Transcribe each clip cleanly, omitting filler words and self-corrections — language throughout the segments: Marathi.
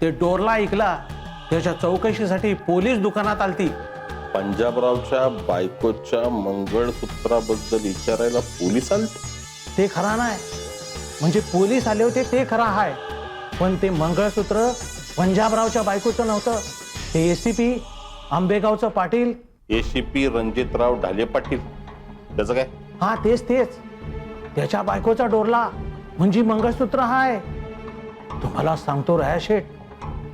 ते डोरला ऐकला, त्याच्या चौकशीसाठी पोलीस दुकानात आलती. पंजाबरावच्या बायकोच्या मंगळसूत्राबद्दल विचारायला पोलीस आले? ते खरा नाही, म्हणजे पोलीस आले होते ते खरा आहे, पण ते मंगळसूत्र पंजाबरावच्या बायकोचं नव्हतं. ते एसीपी आंबेगावचं पाटील. एसीपी रणजितराव ढाले पाटील, त्याचं काय? हा तेच त्याच्या बायकोचा डोरला म्हणजे मंगळसूत्र हाय. तुम्हाला सांगतो राया शेठ,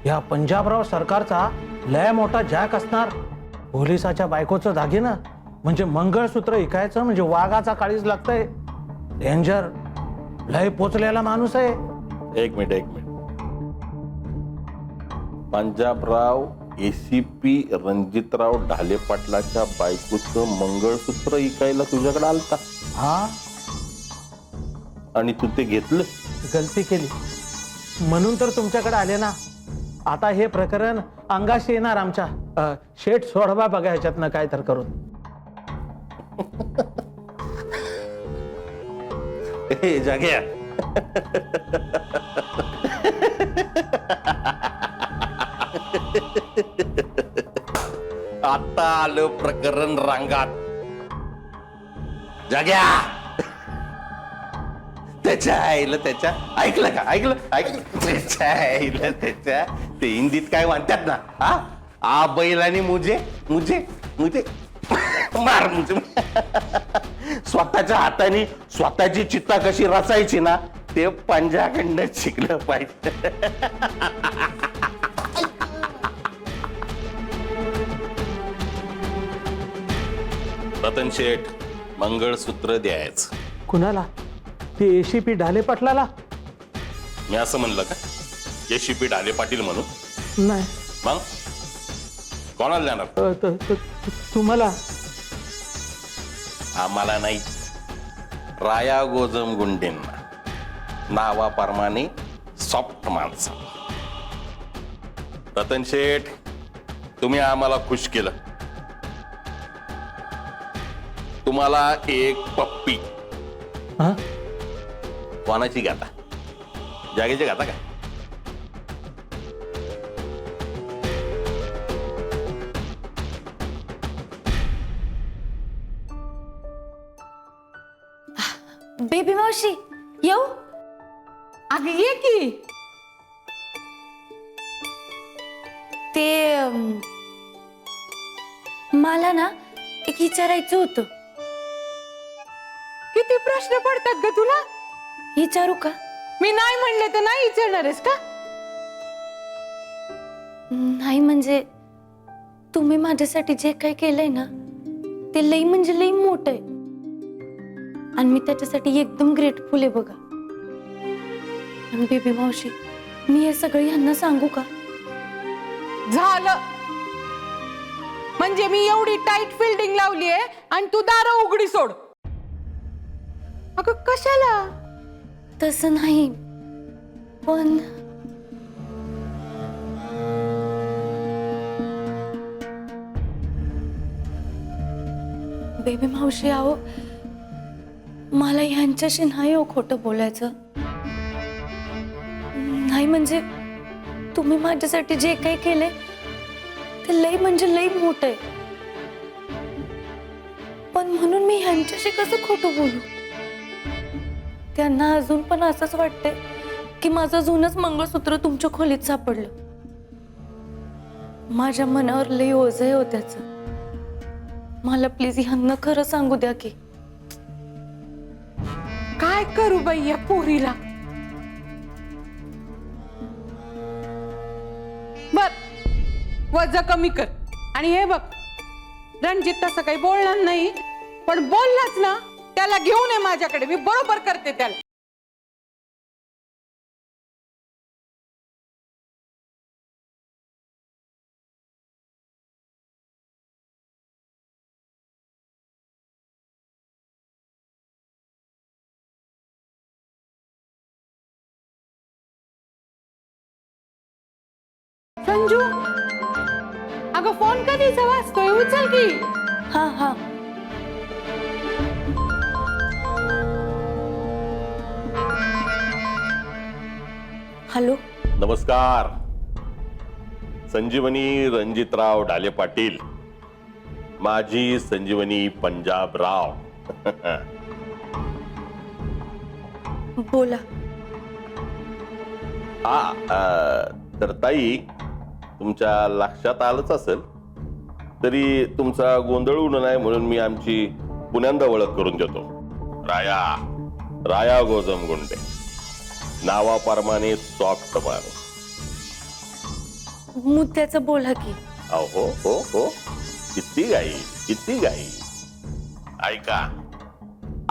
या पंजाबराव सरकारचा लय मोठा जॅक असणार. पोलिसाच्या बायकोचं दागिनं म्हणजे मंगळसूत्र ऐकायचं म्हणजे वाघाचा काळीज लागतंय. डेंजर, लय पोचलेला माणूस आहे. एक मिनिट. पंजाबराव एसीपी रणजितराव ढाले पाटलाच्या बायकोचं मंगळसूत्र इकायला तुझ्याकडे आलता? हा, आणि तू ते घेतलं? गलती केली म्हणून तर तुमच्याकडे आले ना. आता हे प्रकरण अंगाशी येणार आमच्या. शेठ सोडवा बघा ह्याच्यातनं काय तर करून. हे जाग्या, आता आलं प्रकरण रांगात. जाग्या, त्याच्या आईला त्याच्या ऐकलं का? ऐकलं त्याच्या आईला त्याच्या ते हिंदीत काय म्हणतात ना, आ बैलाने मुझे मार मुझे. स्वतःच्या हाताने स्वतःची चित्ता कशी रचायची ना, ते पंजाकडनं शिकलं पाहिजे. रतन शेठ, मंगळसूत्र द्यायचं. कुणाला? ते एसीपी ढाले पाटलाला? मी असं म्हणलं का? एसीपी ढाले पाटील म्हणून? नाही. मग कोणाला देणार? तुम्हाला. आम्हाला नाही, राया गोजम गुंडेंना, नावाप्रमाणे सॉफ्ट माणसा. रतन शेठ, तुम्ही आम्हाला खुश केलं. तुम्हाला एक पप्पी. हा, कोणाची घाता? जागेची घाता का? बेबी मावशी येऊ? अगं ये की. ते मला ना एक विचारायचं होतं. किती प्रश्न पडतात ग तुला? विचारू का? मी नाही म्हणले तर नाही विचारणार आहेस का? नाही म्हणजे तुम्ही माझ्यासाठी जे काही केलंय ना, ते लई म्हणजे लई मोठं आहे आणि मी त्याच्यासाठी एकदम ग्रेटफुल आहे बघा. आणि बेबी मावशी, मी हे सगळं यांना सांगू का? झालं म्हणजे मी एवढी टाईट फिल्डिंग लावली आहे आणि तू दारं उघडी सोड. अगं कशाला? तसं नाही, पण बेबी मावशी, आहो मला ह्यांच्याशी नाही हो खोटं बोलायचं. नाही म्हणजे तुम्ही माझ्यासाठी जे काही केले ते लई म्हणजे लई मोठं आहे, पण म्हणून मी ह्यांच्याशी कसं खोटं बोलू? त्यांना अजून पण असंच वाटतंय की माझं जुनंच मंगळसूत्र तुमच्या खोलीत सापडलं. माझ्या मनावर लई ओझ आहे हो त्याचं. मला प्लीज ह्यांना खरं सांगू द्या की. काय करू बाई या पोरीला? बर, वजन कमी कर. आणि हे बघ, रणजित तसं काही बोलणार नाही, पण बोललाच ना त्याला घेऊन ये माझ्याकडे, मी बरोबर करते त्याला. संजू, अगं फोन कधीचा वाजतोय, उचल की. हा हा. हॅलो. नमस्कार. संजीवनी रणजितराव ढाले पाटील, माझी संजीवनी पंजाबराव. बोला. तर ताई, तुमच्या लक्षात आलंच असेल, तरी तुमचा गोंधळ होऊ नये म्हणून मी आमची पुण्यांदा ओळख करून देतो. राया गोजम गुंडे, नावाप्रमाणे सॉफ्ट माणूस. मुद्द्याचं बोला की. हो हो हो, किती गाई. ऐका,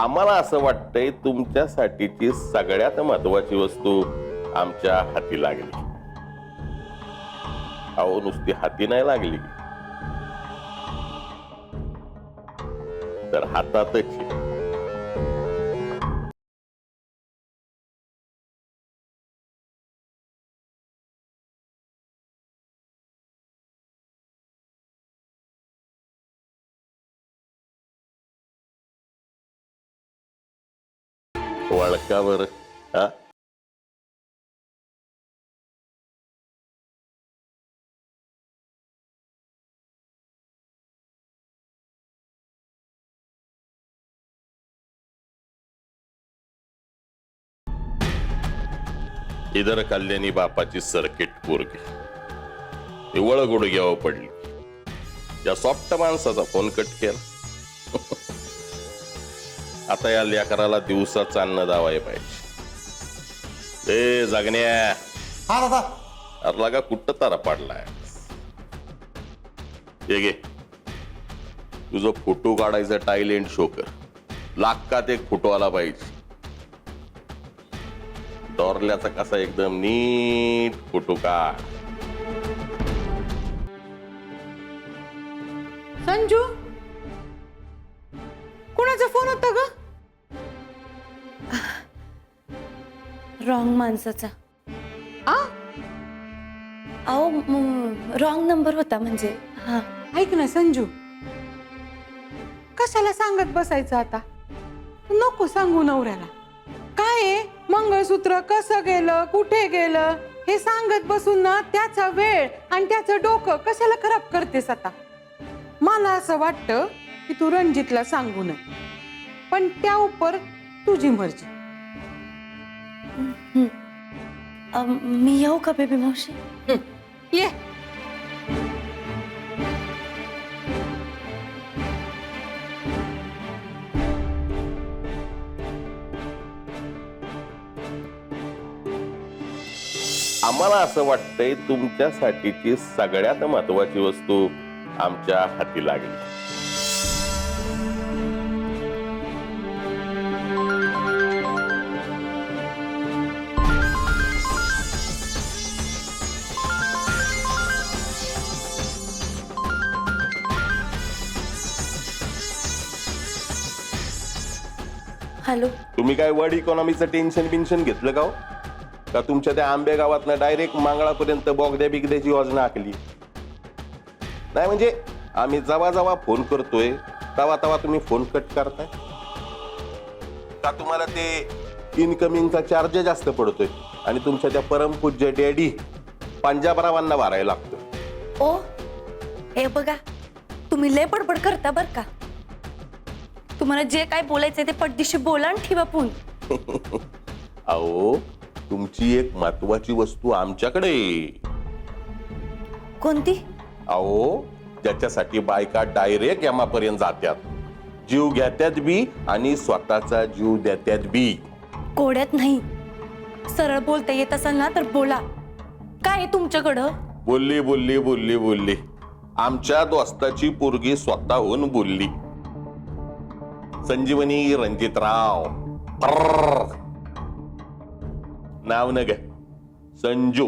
आम्हाला असं वाटतंय तुमच्यासाठीची सगळ्यात महत्वाची वस्तू आमच्या हाती लागली. अहो, नुसती हाती नाही लागली तर हातातच. वळकावर. हा, इधर कल्याणी बापाची सर्किट पोरगी वळ गुडघ्यावर पडली. या सॉफ्ट माणसाचा फोन कट केला. आता या लेकराला दिवसाचं अन्न दावाय पाहिजे. ए जागण्या, हा दादा. अरे लागा कुठं तारा पाडलाय. ये गे, तुझं फोटो काढायचं टायलेंट शो कर. लाखात एक फोटो आला पाहिजे. दौरल्याचा कसा एकदम नीट फोटो काढ. संजू, कोणाचा फोन होता ग? रॉंग माणसाचा. आ अहो, रॉंग नंबर होता म्हणजे. हा, ऐक ना संजू, कशाला सांगत बसायचं आता? नको सांगू नवऱ्याला. काय आहे, मंगळसूत्र कसं गेलं, कुठे गेलं हे सांगत बसून ना त्याचा वेळ आणि त्याचं डोकं कशाला खराब करतेस आता? मला असं वाटतं की तू रणजितला सांगू नये, पण त्या उपर तुझी मर्जी. मी येऊ का बेबी मावशी? ये. आम्हाला असं वाटतंय तुमच्यासाठीची सगळ्यात महत्वाची वस्तू आमच्या हाती लागली. हॅलो. तुम्ही काय वर्ड इकॉनॉमीचं टेन्शन घेतलं का हो? का तुमच्या त्या आंबे गावातनं डायरेक्ट मांगळापर्यंत बोगद्या बिगद्याची योजना आखली? नाही म्हणजे आम्ही जेव्हा फोन करतोय तेव्हा तुम्ही फोन कट करताय का? तुम्हाला ते इनकमिंगचा चार्ज जास्त पडतोय आणि तुमच्या त्या परमपूज्य डॅडी पंजाबरावांना वारायला लागतो. ओ, हे बघा, तुम्ही लय बडबड करता बर का. तुम्हाला जे काय बोलायचंय ते पटदिशी बोला आणि ठेवा फोन. अहो, तुमची एक महत्वाची वस्तू आमच्याकडे. कोणती? अहो, ज्याच्यासाठी बायका डायरेक्ट यमापर्यंत जात्यात, जीव घेत्यात बी आणि स्वतःचा जीव देत्यात बी. कोड्यात नाही, सरळ बोलता येत असेल ना तर बोला. काय आहे तुमच्याकडं? बोलली बोलली बोलली बोलली आमच्या दोस्ताची पोरगी स्वतःहून बोलली. संजीवनी रणजितराव, नाव न ग, संजू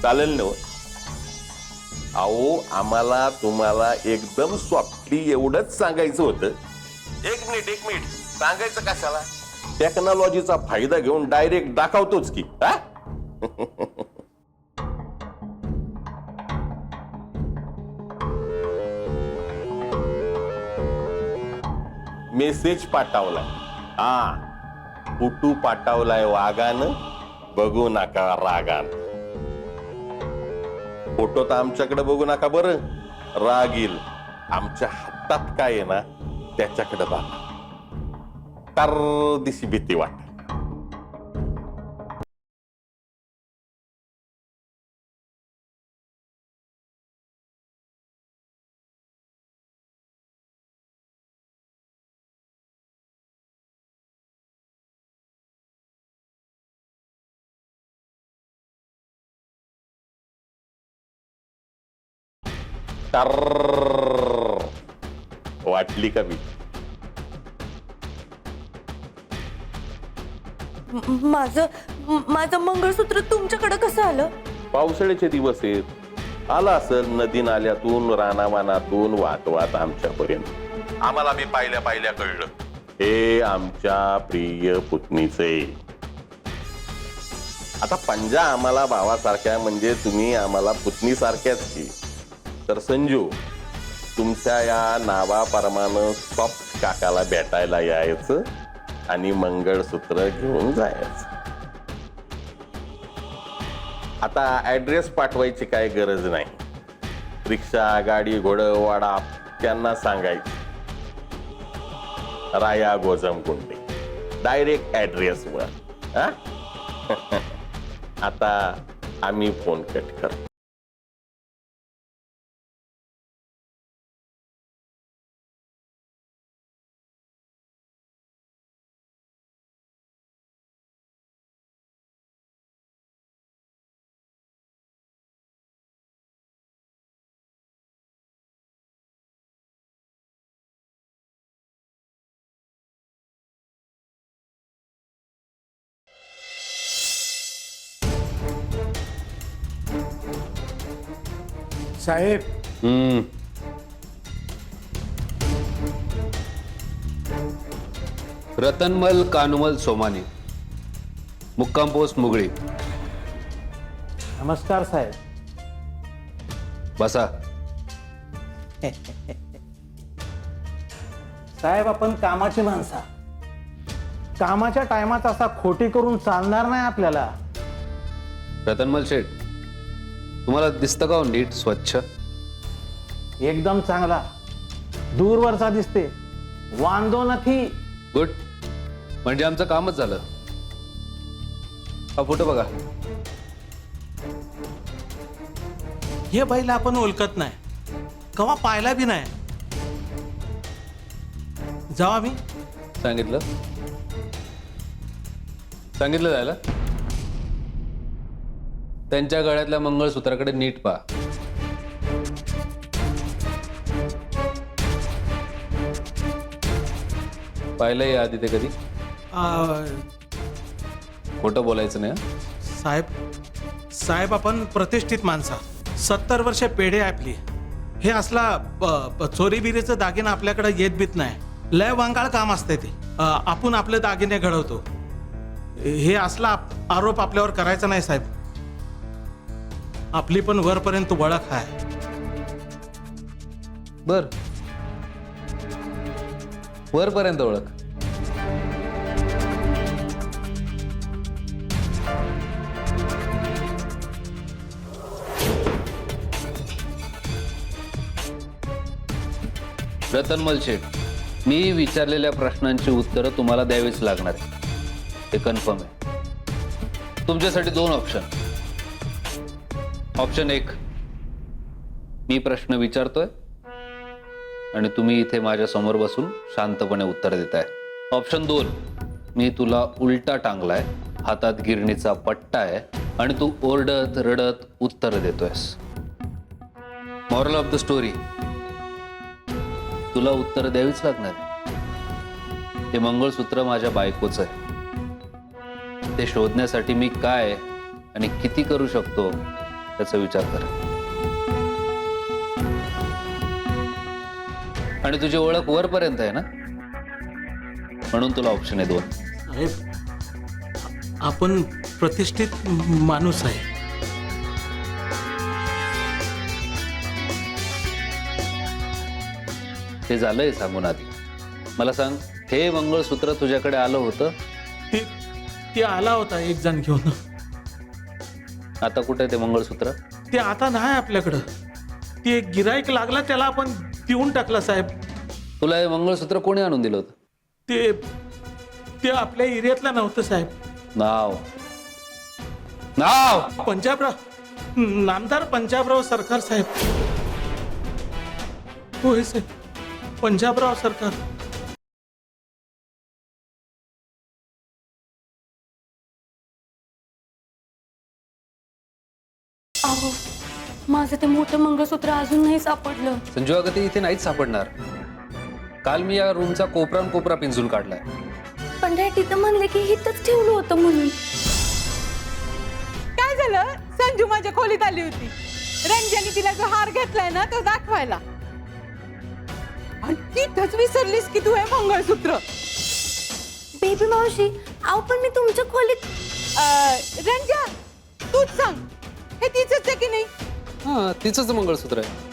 चालेल ना? अहो, आम्हाला तुम्हाला एकदम सॉफ्टली एवढंच सांगायचं होतं. एक मिनिट सांगायचं कशाला? टेक्नॉलॉजीचा फायदा घेऊन डायरेक्ट दाखवतोच की. हा, मेसेज पाठवलाय. हा, फोटो पाठवलाय वागानं, बघू नका रागान. फोटो तर आमच्याकडे बघू नका बरं, राग येईल. आमच्या हातात काय आहे ना त्याच्याकडे बघा. कार दिशी भीती वाट. वाटली का मी? माझं माझं मंगळसूत्र तुमच्याकडे कसं आलं? पावसाळ्याचे दिवस आहेत, आला असेल नदी नाल्यातून रानावानातून वाहत वाहत आमच्यापर्यंत. आम्हाला मी पाहिल्या पाहिल्या कळलं हे आमच्या प्रिय पुतणीचे. आता पंजा आम्हाला भावासारख्या म्हणजे तुम्ही आम्हाला पुतणी सारख्याच की. तर संजू, तुमच्या या नावाप्रमाणे सॉफ्ट काकाला भेटायला यायचं आणि मंगळसूत्र घेऊन जायचं. आता ऍड्रेस पाठवायची काय गरज नाही. रिक्षा गाडी घोडं वाडा त्यांना सांगायचं राया गोजमकुंडे, डायरेक्ट ऍड्रेसवर. आता आम्ही फोन कट करतो. साहेब, रतनमल कानुमल सोमानी, मुक्काम पोस्ट मुगळी. नमस्कार साहेब. बसा. साहेब, आपण कामाची माणसा. कामाच्या टायमात असा खोटी करून चालणार नाही आपल्याला. रतनमल शेठ, तुम्हाला दिसतं का हो नीट स्वच्छ? एकदम चांगला, दूरवरचा दिसते, वांदो नथी. गुड, म्हणजे आमचं कामच झालं. हा फोटो बघा. हे बैल आपण ओळखत नाही, कवा पाहिला बी नाही. जावा मी सांगितलं जायला. त्यांच्या गळ्यातल्या मंगळसूत्राकडे नीट पहा. पाहिलंय आधी ते कधी? खोटं बोलायचं नाही हं? साहेब आपण प्रतिष्ठित माणसा, 70 वर्ष पेढे आहे आपली. हे असला चोरी बिरीचं दागिना आपल्याकडे येत बीत नाही. लय वांगाळ काम असते ते. आपण आपले दागिने घडवतो. हे असला आरोप आपल्यावर करायचा नाही साहेब. आपली पण वरपर्यंत ओळख आहे. बर, वरपर्यंत ओळख. रतनमल शेठ, मी विचारलेल्या प्रश्नांची उत्तरं तुम्हाला द्यावीच लागणार आहे. हे कन्फर्म आहे. तुमच्यासाठी 2 ऑप्शन. ऑप्शन 1, मी प्रश्न विचारतोय आणि तुम्ही इथे माझ्या समोर बसून शांतपणे उत्तर देताय. ऑप्शन 2, मी तुला उलटा टांगलाय, हातात गिरणीचा पट्टा आहे आणि तू ओरडत रडत उत्तर देतोयस. मॉरल ऑफ द स्टोरी, तुला उत्तर द्यावीच लागणार. ते मंगळसूत्र माझ्या बायकोचं आहे. ते शोधण्यासाठी मी काय आणि किती करू शकतो त्याचा विचार कर. आणि तुझी ओळख वरपर्यंत आहे ना, म्हणून तुला ऑप्शन आहे 2. साहेब, आपण प्रतिष्ठित माणूस आहे. ते झालंय सांगून आधी. मला सांग, हे मंगळसूत्र तुझ्याकडे आलं होतं? ती आला होता एक जण घेऊन. आता कुठे ते मंगळसूत्र? ते आता नाही आपल्याकडं. ते एक गिराईक लागला त्याला आपण देऊन टाकला साहेब. तुला हे मंगळसूत्र कोणी आणून दिलं होतं? ते आपल्या एरियातला नव्हतं साहेब. नाव नाव पंजाबराव, नामदार पंजाबराव सरकार साहेब. होय साहेब, पंजाबराव सरकार. अहो माझं ते मोठं मंगळसूत्र अजून नाही सापडलं. संजू, अगं ते इथे नाहीच सापडणार. काल मी या रूमचा कोपरा पिंजून काढलाय. पण डॅडी तर म्हणले की इथंच ठेवलं होतं म्हणून. काय झालं? संजू माझ्या खोलीत आली होती. रंजनी तिला जो हार घेतलाय ना तो दाखवायला, आणि तिथंच विसरलीस की तू हे मंगळसूत्र. बेबी मावशी, अहो पण मी तुमच्या खोलीत. रंजा, तूच सांग, हे तिचंच आहे की नाही? हा, तिचंच मंगळसूत्र आहे.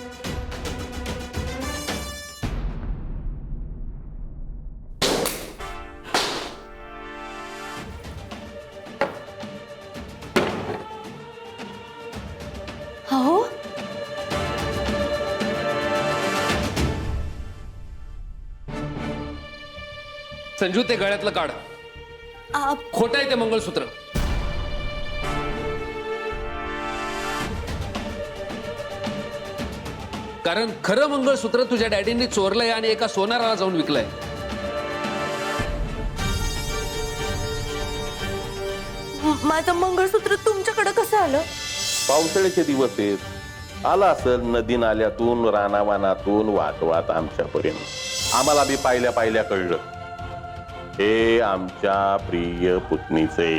हो संजू, ते गळ्यातलं काढ. खोटं आहे ते मंगळसूत्र. कारण खरं मंगळसूत्र तुझ्या डॅडींनी चोरलंय आणि एका सोनाराला जाऊन विकलंय. माझं मंगळसूत्र तुमच्याकडे कसं आलं? पावसाळ्याचे दिवस आहेत, आला असेल नदी नाल्यातून, रानावानातून वाहत आमच्यापर्यंत. आम्हाला बी पाहिल्या कळलं, हे आमच्या प्रिय पुतणीचे.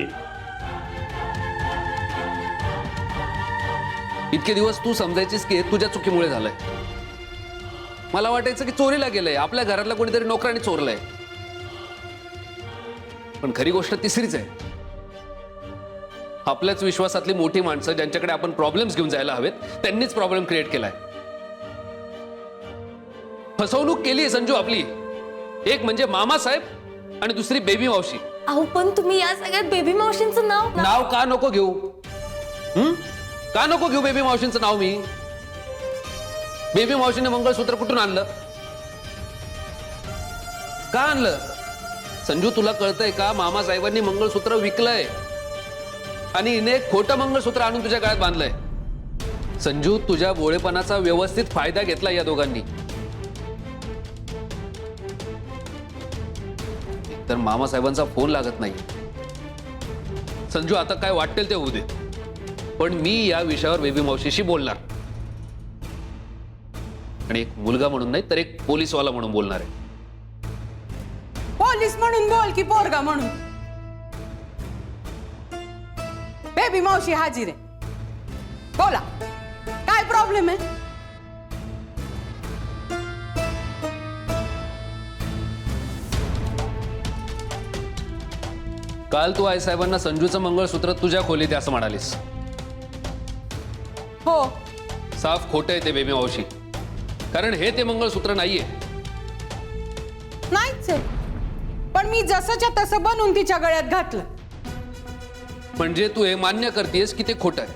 इतके दिवस तू समजायचीस की हे तुझ्या चुकीमुळे झालंय. मला वाटायचं की चोरीला गेलंय, आपल्या घरातला कोणीतरी नोकराने चोरलंय. पण खरी गोष्ट तिसरीच आहे. आपल्याच विश्वासातली मोठी माणसं ज्यांच्याकडे आपण प्रॉब्लेम्स घेऊन जायला हवेत, त्यांनीच प्रॉब्लेम क्रिएट केलाय. फसवणूक केली संजू आपली. एक म्हणजे मामासाहेब आणि दुसरी बेबी मावशी. अहो पण तुम्ही या सगळ्यात बेबी मावशींचं नाव का नको घेऊ? का नको घेऊ बेबी मावशींचं नाव मी? बेबी मावशीने मंगळसूत्र कुठून आणलं? का आणलं? संजू, तुला कळतंय का? मामासाहेबांनी मंगळसूत्र विकलंय आणि हिने एक खोटं मंगळसूत्र आणून तुझ्या गळ्यात बांधलंय. संजू, तुझ्या भोळेपणाचा व्यवस्थित फायदा घेतला या दोघांनी. तर मामासाहेबांचा फोन लागत नाही. संजू, आता काय वाटेल ते होऊ दे, पण मी या विषयावर बेबी मावशीशी बोलणार. आणि एक मुलगा म्हणून नाही तर एक पोलीसवाला म्हणून बोलणार आहे. पोलीस म्हणून बोल की पोरगा म्हणून? बेबी मावशी हाजीर आहे, बोला काय प्रॉब्लेम आहे? काल तू आई साहेबांना संजूचं मंगळसूत्र तुझ्या खोलीत आहे असं म्हणालीस. हो, साफ खोटं आहे ते बेबी मावशी. कारण हे ते मंगळसूत्र नाहीये. नाहीच आहे, पण मी जसंच्या तसं बनवून तिच्या गळ्यात घातलं. म्हणजे तू हे मान्य करतेस की ते खोटं आहे?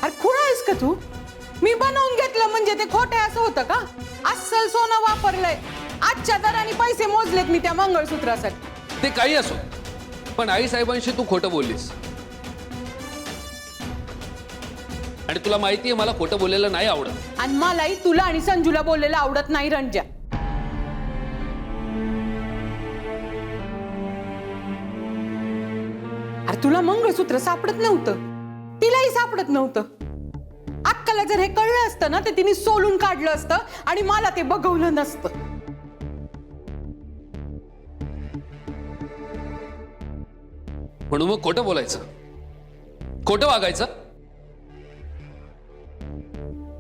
अरे खुळा आहेस का तू? मी बनवून घेतलं म्हणजे ते खोटं आहे असं होतं का? अस्सल सोनं वापरलंय, आजच्या दराने पैसे मोजलेत मी त्या मंगळसूत्रासाठी. ते काही असो, पण आई साहेबांशी तू खोटं बोललीस. आणि तुला माहितीये मला खोटं बोललेलं नाही आवडत. आणि मलाही तुला आणि संजूला बोललेलं आवडत नाही रंजा. अरे तुला मंगळसूत्र सापडत नव्हतं, तिलाही सापडत नव्हतं. अक्काला जर हे कळलं असतं ना तर तिने सोलून काढलं असतं आणि मला ते बघवलं नसतं. म्हणून मग खोटं बोलायचं, खोटं वागायचं.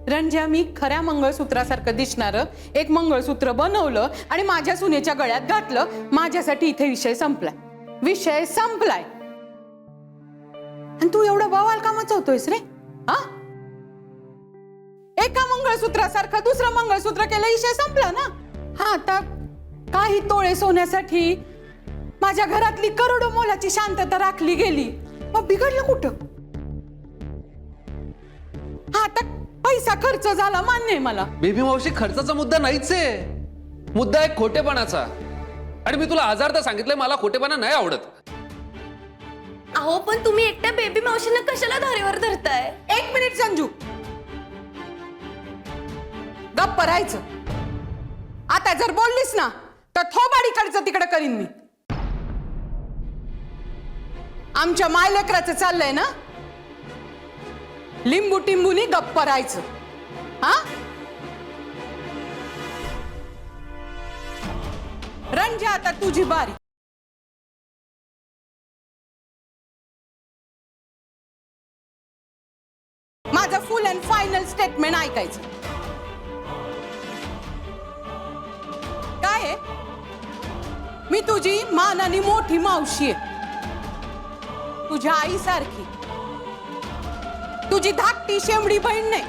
रंजा, मी खऱ्या मंगळसूत्रासारखं दिसणारं एक मंगळसूत्र बनवलं आणि माझ्या सुनेच्या गळ्यात घातलं. माझ्यासाठी इथे विषय संपलाय, विषय संपलाय. आणि तू एवढा बवाल का मचवतोयस रे? हा, एका मंगळसूत्रासारखं दुसरं मंगळसूत्र केलं, विषय संपला ना. हा, आता काही तोळे सोन्यासाठी माझ्या घरातली करोडो मोलाची शांतता राखली गेली, मग बिघडलं कुठं? हा आता पैसा खर्च झाला मान्य आहे मला. बेबी मावशी, खर्चाचा मुद्दा नाहीच आहे. मुद्दा आहे खोटेपणाचा. आणि मी तुला हजारदा सांगितलंय मला खोटेपणा नाही आवडत. अहो पण तुम्ही एकट्या बेबी मावशीनं कशाला धारेवर धरताय? एक मिनिट संजू, गप्प राहायचं. आता जर बोललीस ना तर थोबाडीकडचं तिकडं करीन मी. आमच्या मायलेकराचं चाललंय ना, लिंबू टिंबूनी गप्प राहायचं. हा, रंजा आता तुझी बारी. माझं फुल अँड फायनल स्टेटमेंट ऐकायचं. काय आहे, मी तुझी मानाने मोठी मावशी आहे, तुझ्या आईसारखी. तुझी धाकटी शेंबडी बहीण नाही.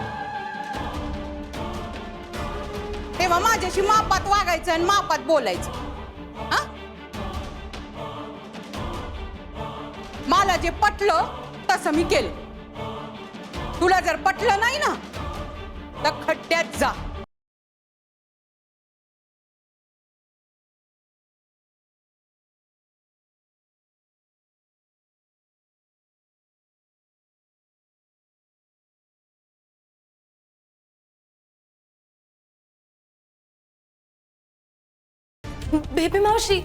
तेव्हा माझ्याशी मापात वागायचं आणि मापात बोलायचं. हा, मला जे पटलं तसं मी केलं. तुला जर पटलं नाही ना तर खड्ड्यात जा. बेबी मावशी